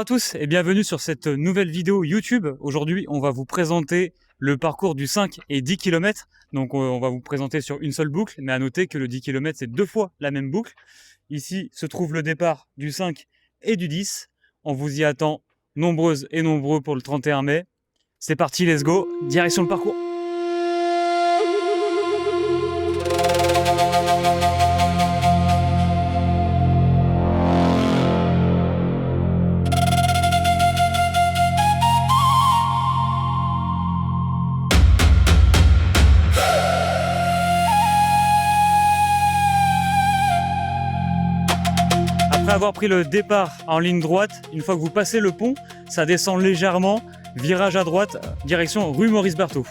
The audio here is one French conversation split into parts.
tous et bienvenue sur cette nouvelle vidéo YouTube. Aujourd'hui, on va vous présenter le parcours du 5 et 10 km. Donc on va vous présenter sur une seule boucle, mais à noter que le 10 km, c'est 2 fois la même boucle. Ici se trouve le départ du 5 et du 10. On vous y attend nombreuses et nombreux pour le 31 mai. C'est parti, let's go, direction le parcours. Après avoir pris le départ en ligne droite, une fois que vous passez le pont, ça descend légèrement, virage à droite, direction rue Maurice Berthaud.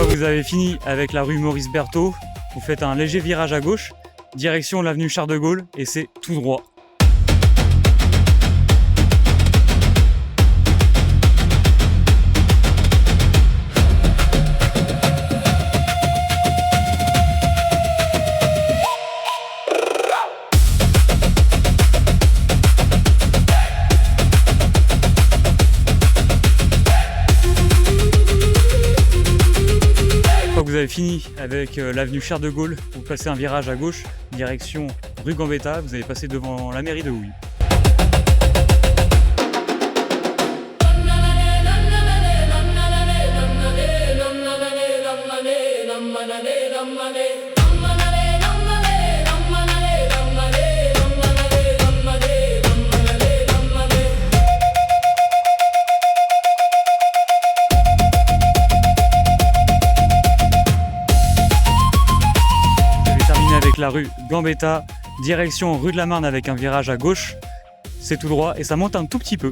Vous avez fini avec la rue Maurice Berthaud, vous faites un léger virage à gauche, direction l'avenue Charles de Gaulle et c'est tout droit. Vous avez fini avec l'avenue Charles de Gaulle, vous passez un virage à gauche, direction rue Gambetta, vous allez passer devant la mairie de Houille. Avec la rue Gambetta, direction rue de la Marne avec un virage à gauche, c'est tout droit et ça monte un tout petit peu.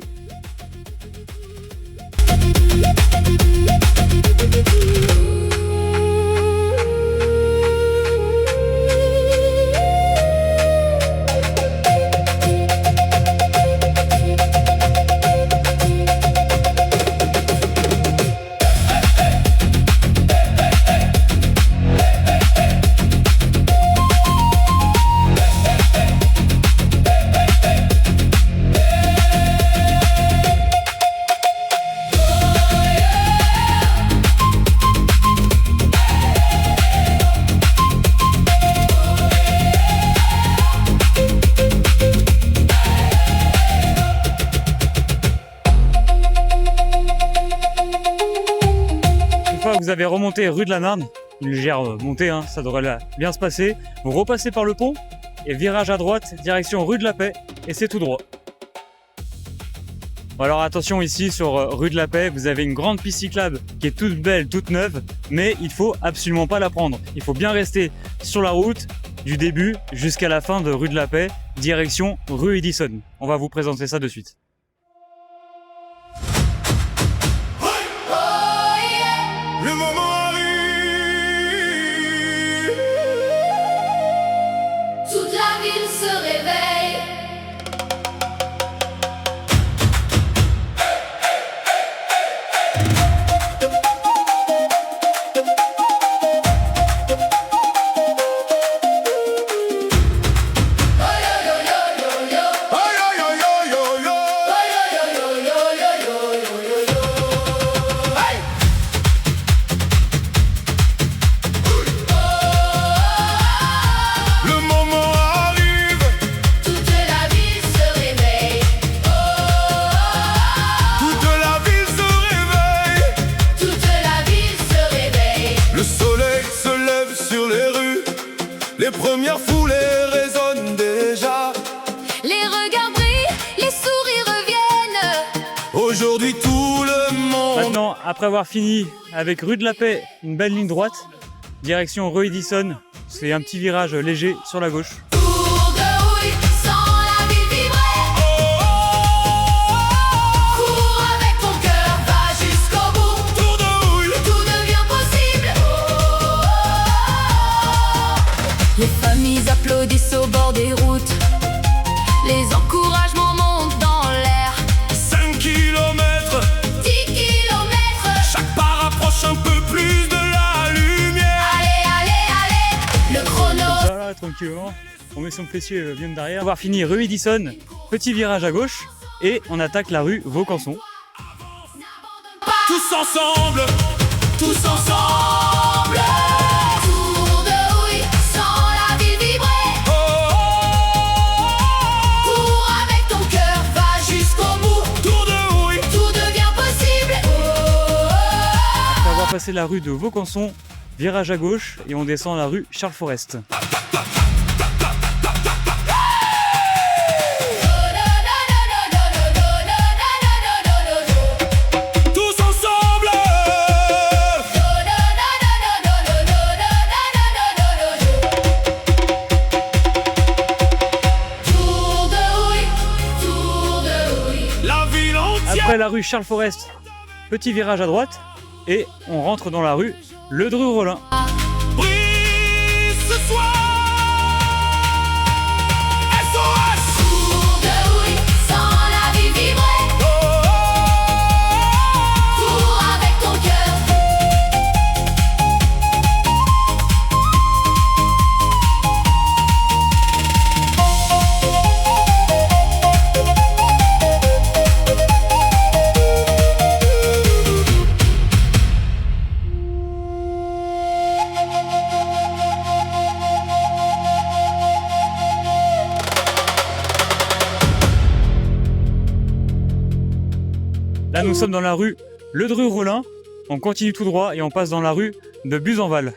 Vous avez remonté rue de la Marne, une légère montée, hein, ça devrait bien se passer. Vous repassez par le pont et virage à droite, direction rue de la Paix et c'est tout droit. Alors attention ici sur rue de la Paix, vous avez une grande piste cyclable qui est toute belle, toute neuve, mais il faut absolument pas la prendre. Il faut bien rester sur la route du début jusqu'à la fin de rue de la Paix, direction rue Edison. On va vous présenter ça de suite. Le moment arrive. Toute la ville se réveille. Les premières foulées résonnent déjà. Les regards brillent, les sourires reviennent. Aujourd'hui tout le monde. Maintenant, Après avoir fini avec rue de la Paix, une belle ligne droite, direction rue Edison, c'est un petit virage léger sur la gauche. Tour de rouille, sans la ville vibrer. Cours avec ton cœur, va jusqu'au bout. Tour de houille, Tout devient possible. Les familles applaudissent au bord des routes. Les encouragements montent dans l'air. 5 kilomètres, 10 kilomètres. chaque pas rapproche un peu plus de la lumière. Allez, allez, allez. Le chrono. Ça là, tranquillement, on met son fessier bien derrière. Avoir fini rue Edison, petit virage à gauche et on attaque la rue Vaucanson. Tous ensemble, Tous ensemble. Tour de houille, sans la ville vibrer. oh, oh, Cours avec ton cœur, va jusqu'au bout. oh. Tour de houille, Tout devient possible. Après avoir passé la rue de Vaucanson, virage à gauche et on descend la rue Charles Forest. tous ensemble. Tour de houille, tour de houille. La ville entière. Après la rue Charles Forest, petit virage à droite et on rentre dans la rue Le Dru-Rollin. Brille ce soir. SOS. Tour de houille, sans la ville vibrer. Oh, oh, oh. Cours avec ton cœur. Là nous sommes dans la rue Le Dru-Rollin, on continue tout droit et on passe dans la rue de Buzenval.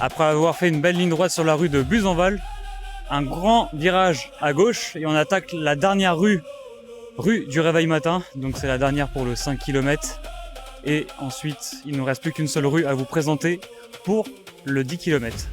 Après avoir fait une belle ligne droite sur la rue de Buzenval, un grand virage à gauche et on attaque la dernière rue du Réveil Matin, donc c'est la dernière pour le 5 km. Et ensuite, il ne nous reste plus qu'une seule rue à vous présenter pour le 10 km.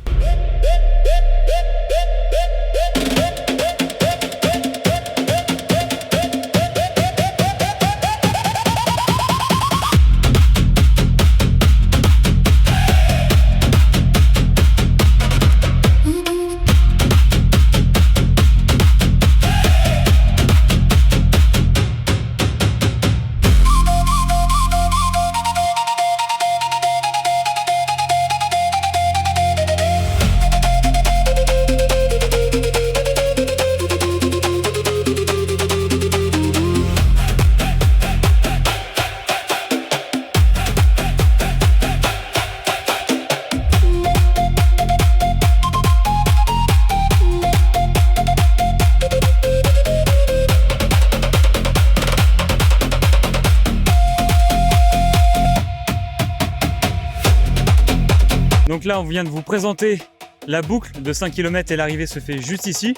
Donc là, on vient de vous présenter la boucle de 5 km et l'arrivée se fait juste ici.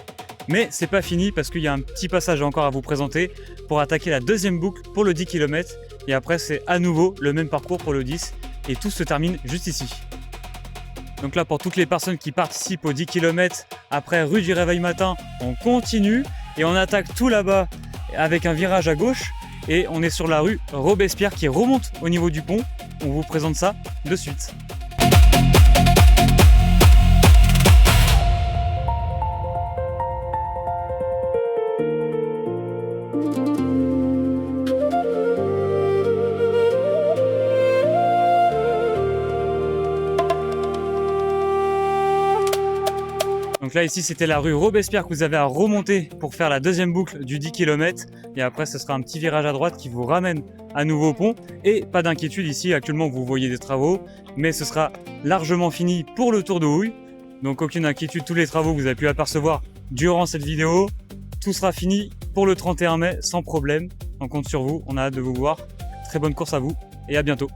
Mais c'est pas fini parce qu'il y a un petit passage encore à vous présenter pour attaquer la deuxième boucle pour le 10 km. Et après, c'est à nouveau le même parcours pour le 10 et tout se termine juste ici. Donc là, pour toutes les personnes qui participent au 10 km, après rue du Réveil Matin, on continue et on attaque tout là-bas avec un virage à gauche. Et on est sur la rue Robespierre qui remonte au niveau du pont. On vous présente ça de suite. Donc là ici c'était la rue Robespierre que vous avez à remonter pour faire la deuxième boucle du 10 km et après ce sera un petit virage à droite qui vous ramène à nouveau au pont. Et pas d'inquiétude, ici actuellement vous voyez des travaux, mais ce sera largement fini pour le Tour de Houille. Donc aucune inquiétude, tous les travaux que vous avez pu apercevoir durant cette vidéo, tout sera fini pour le 31 mai sans problème. On compte sur vous, on a hâte de vous voir. Très bonne course à vous et à bientôt.